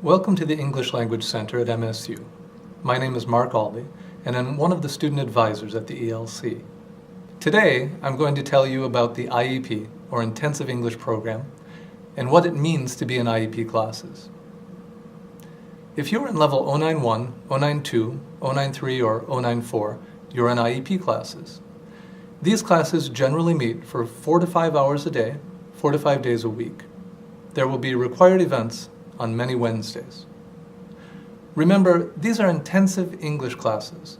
Welcome to the English Language Center at MSU. My name is Mark Alby, and I'm one of the student advisors at the ELC. Today, I'm going to tell you about the IEP, or Intensive English Program, and what it means to be in IEP classes. If you're in level 091, 092, 093, or 094, you're in IEP classes. These classes generally meet for 4 to 5 hours a day, 4 to 5 days a week. There will be required events on many Wednesdays. Remember, these are intensive English classes,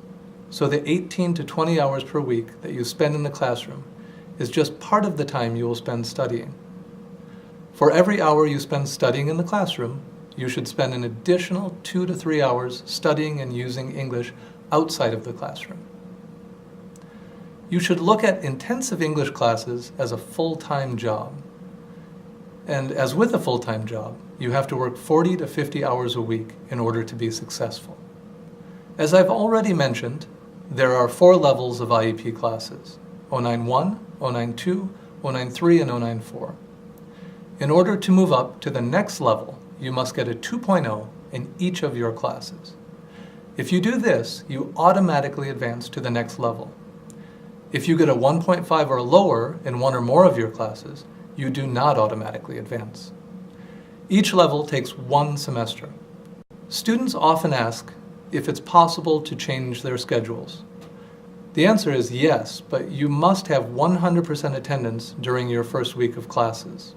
so the 18 to 20 hours per week that you spend in the classroom is just part of the time you will spend studying. For every hour you spend studying in the classroom, you should spend an additional 2 to 3 hours studying and using English outside of the classroom. You should look at intensive English classes as a full-time job. And as with a full-time job, you have to work 40 to 50 hours a week in order to be successful. As I've already mentioned, there are 4 levels of IEP classes: 091, 092, 093, and 094. In order to move up to the next level, you must get a 2.0 in each of your classes. If you do this, you automatically advance to the next level. If you get a 1.5 or lower in one or more of your classes, you do not automatically advance. Each level takes 1 semester. Students often ask if it's possible to change their schedules. The answer is yes, but you must have 100% attendance during your first week of classes.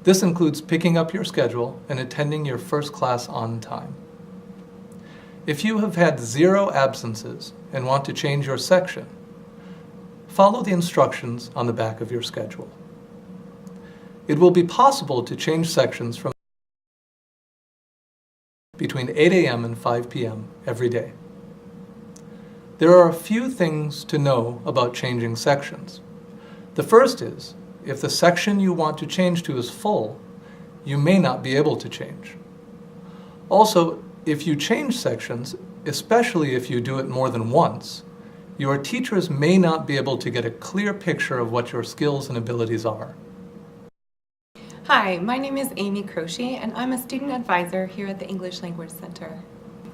This includes picking up your schedule and attending your first class on time. If you have had 0 absences and want to change your section, follow the instructions on the back of your schedule. It will be possible to change sections from between 8 a.m. and 5 p.m. every day. There are a few things to know about changing sections. The first is, if the section you want to change to is full, you may not be able to change. Also, if you change sections, especially if you do it more than once, your teachers may not be able to get a clear picture of what your skills and abilities are. Hi, my name is Amy Croce, and I'm a student advisor here at the English Language Center.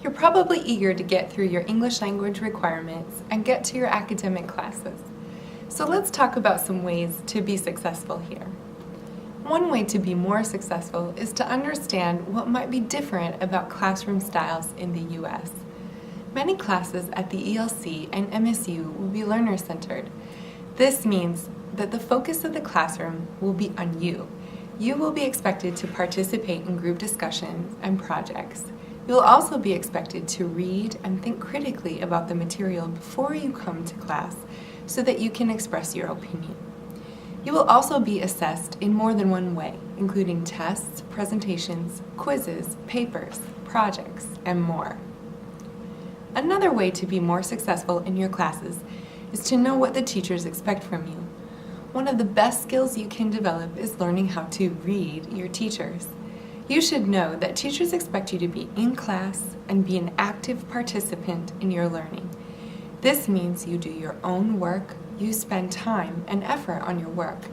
You're probably eager to get through your English language requirements and get to your academic classes. So let's talk about some ways to be successful here. One way to be more successful is to understand what might be different about classroom styles in the U.S. Many classes at the ELC and MSU will be learner-centered. This means that the focus of the classroom will be on you. You will be expected to participate in group discussions and projects. You will also be expected to read and think critically about the material before you come to class so that you can express your opinion. You will also be assessed in more than one way, including tests, presentations, quizzes, papers, projects, and more. Another way to be more successful in your classes is to know what the teachers expect from you. One of the best skills you can develop is learning how to read your teachers. You should know that teachers expect you to be in class and be an active participant in your learning. This means you do your own work, you spend time and effort on your work.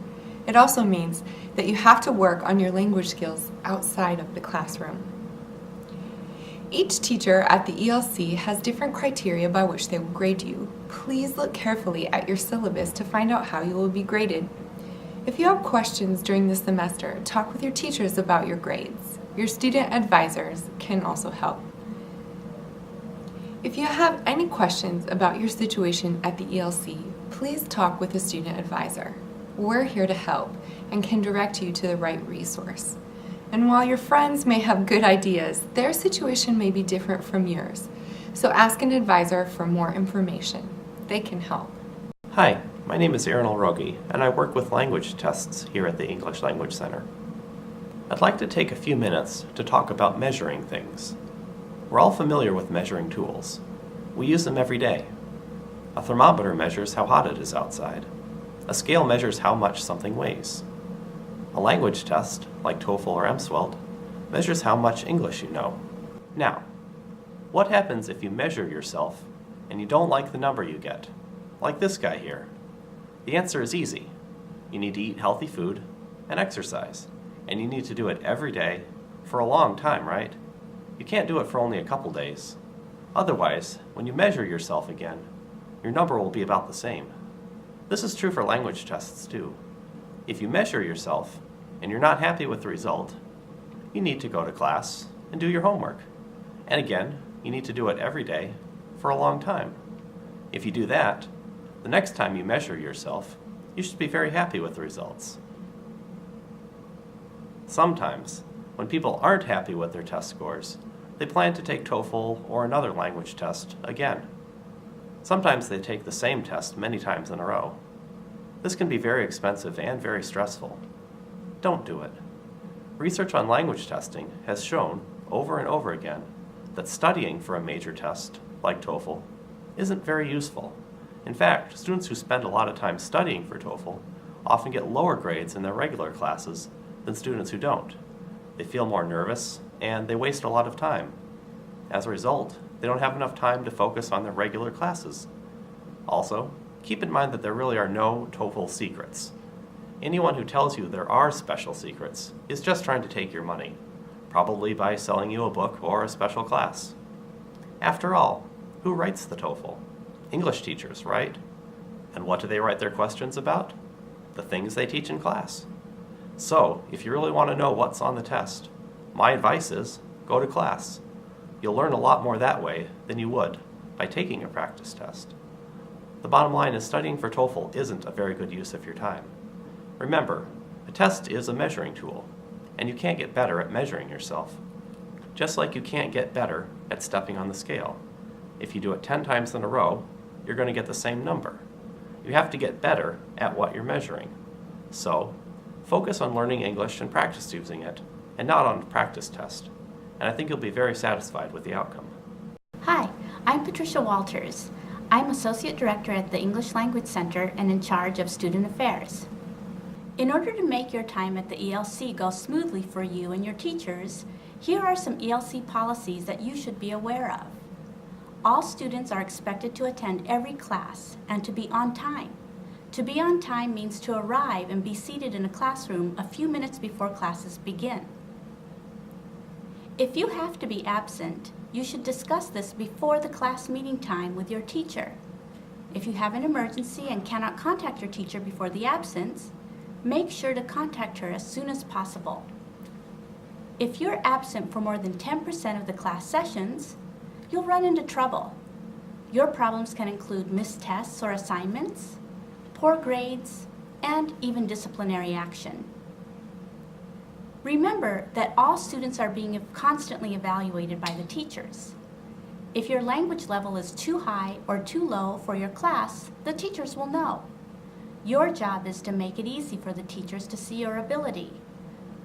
It also means that you have to work on your language skills outside of the classroom. Each teacher at the ELC has different criteria by which they will grade you. Please look carefully at your syllabus to find out how you will be graded. If you have questions during the semester, talk with your teachers about your grades. Your student advisors can also help. If you have any questions about your situation at the ELC, please talk with a student advisor. We're here to help and can direct you to the right resource. And while your friends may have good ideas, their situation may be different from yours. So ask an advisor for more information. They can help. Hi, my name is Aaron Alrogi, and I work with language tests here at the English Language Center. I'd like to take a few minutes to talk about measuring things. We're all familiar with measuring tools. We use them every day. A thermometer measures how hot it is outside. A scale measures how much something weighs. A language test, like TOEFL or MSWELT, measures how much English you know. Now, what happens if you measure yourself and you don't like the number you get? Like this guy here. The answer is easy. You need to eat healthy food and exercise, and you need to do it every day for a long time, right? You can't do it for only a couple days. Otherwise, when you measure yourself again, your number will be about the same. This is true for language tests too. If you measure yourself and you're not happy with the result, you need to go to class and do your homework. And again, you need to do it every day for a long time. If you do that, the next time you measure yourself, you should be very happy with the results. Sometimes, when people aren't happy with their test scores, they plan to take TOEFL or another language test again. Sometimes they take the same test many times in a row. This can be very expensive and very stressful. Don't do it. Research on language testing has shown over and over again that studying for a major test, like TOEFL, isn't very useful. In fact, students who spend a lot of time studying for TOEFL often get lower grades in their regular classes than students who don't. They feel more nervous, and they waste a lot of time. As a result, they don't have enough time to focus on their regular classes. Also, keep in mind that there really are no TOEFL secrets. Anyone who tells you there are special secrets is just trying to take your money, probably by selling you a book or a special class. After all, who writes the TOEFL? English teachers, right? And what do they write their questions about? The things they teach in class. So, if you really want to know what's on the test, my advice is go to class. You'll learn a lot more that way than you would by taking a practice test. The bottom line is studying for TOEFL isn't a very good use of your time. Remember, a test is a measuring tool, and you can't get better at measuring yourself. Just like you can't get better at stepping on the scale. If you do it 10 times in a row, you're going to get the same number. You have to get better at what you're measuring. So, focus on learning English and practice using it, and not on a practice test. And I think you'll be very satisfied with the outcome. Hi, I'm Patricia Walters. I'm Associate Director at the English Language Center and in charge of Student Affairs. In order to make your time at the ELC go smoothly for you and your teachers, here are some ELC policies that you should be aware of. All students are expected to attend every class and to be on time. To be on time means to arrive and be seated in a classroom a few minutes before classes begin. If you have to be absent, you should discuss this before the class meeting time with your teacher. If you have an emergency and cannot contact your teacher before the absence, make sure to contact her as soon as possible. If you're absent for more than 10% of the class sessions, you'll run into trouble. Your problems can include missed tests or assignments, poor grades, and even disciplinary action. Remember that all students are being constantly evaluated by the teachers. If your language level is too high or too low for your class, the teachers will know. Your job is to make it easy for the teachers to see your ability.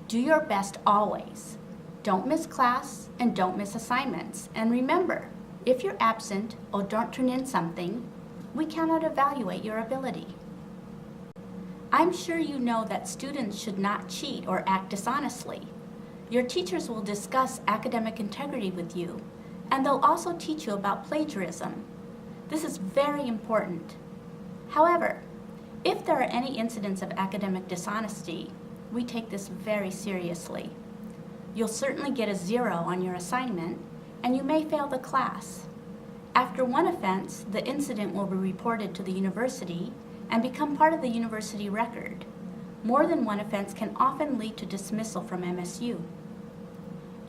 Do your best always. Don't miss class and don't miss assignments. And remember, if you're absent or don't turn in something, we cannot evaluate your ability. I'm sure you know that students should not cheat or act dishonestly. Your teachers will discuss academic integrity with you, and they'll also teach you about plagiarism. This is very important. However, if there are any incidents of academic dishonesty, we take this very seriously. You'll certainly get a 0 on your assignment, and you may fail the class. After one offense, the incident will be reported to the university and become part of the university record. More than one offense can often lead to dismissal from MSU.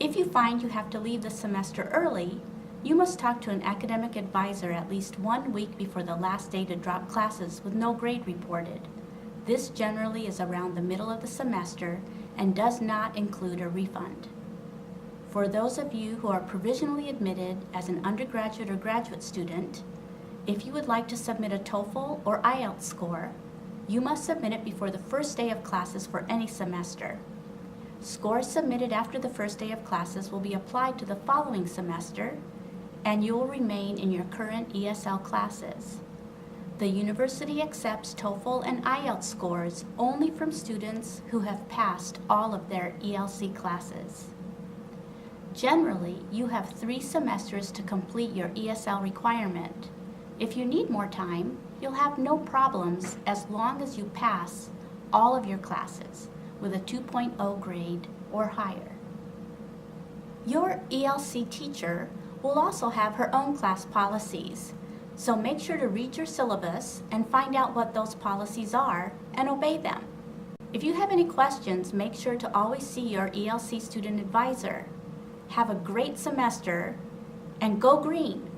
If you find you have to leave the semester early, you must talk to an academic advisor at least 1 week before the last day to drop classes with no grade reported. This generally is around the middle of the semester and does not include a refund. For those of you who are provisionally admitted as an undergraduate or graduate student, if you would like to submit a TOEFL or IELTS score, you must submit it before the first day of classes for any semester. Scores submitted after the first day of classes will be applied to the following semester, and you will remain in your current ESL classes. The university accepts TOEFL and IELTS scores only from students who have passed all of their ELC classes. Generally, you have 3 semesters to complete your ESL requirement. If you need more time, you'll have no problems as long as you pass all of your classes with a 2.0 grade or higher. Your ELC teacher will also have her own class policies, so make sure to read your syllabus and find out what those policies are and obey them. If you have any questions, make sure to always see your ELC student advisor. Have a great semester and go green!